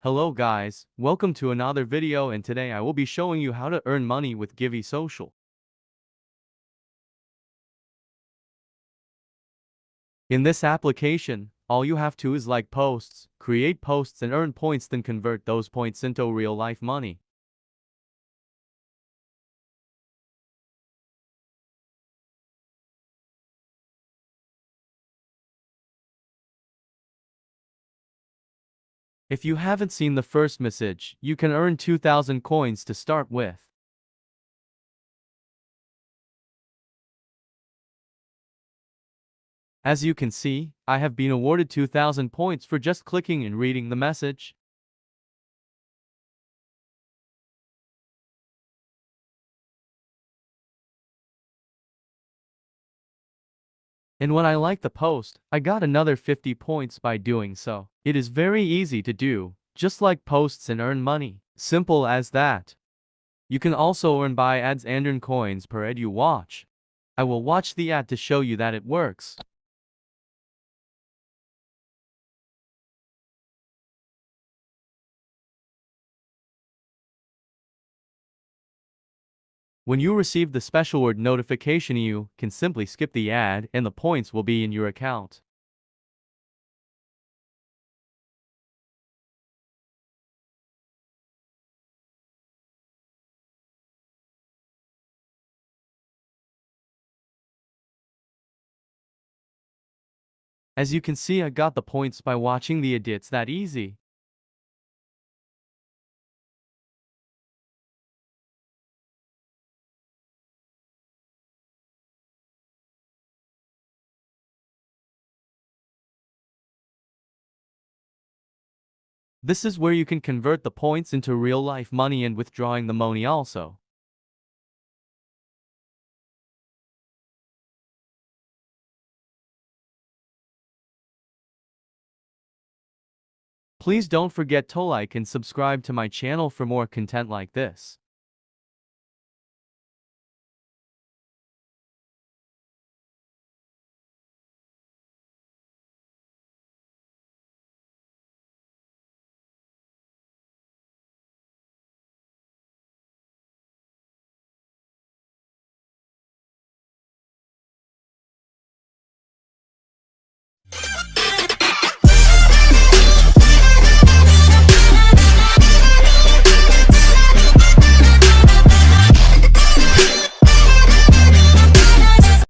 Hello guys, welcome to another video, and today I will be showing you how to earn money with Givvy Social. In this application, all you have to is like posts, create posts and earn points, then convert those points into real life money. If you haven't seen the first message, you can earn 2,000 coins to start with. As you can see, I have been awarded 2,000 points for just clicking and reading the message. And when I like the post, I got another 50 points by doing so. It is very easy to do, just like posts and earn money. Simple as that. You can also earn by ads and earn coins per ad you watch. I will watch the ad to show you that it works. When you receive the special word notification, you can simply skip the ad and the points will be in your account. As you can see, I got the points by watching the ad. It's that easy. This is where you can convert the points into real life money and withdrawing the money also. Please don't forget to like and subscribe to my channel for more content like this.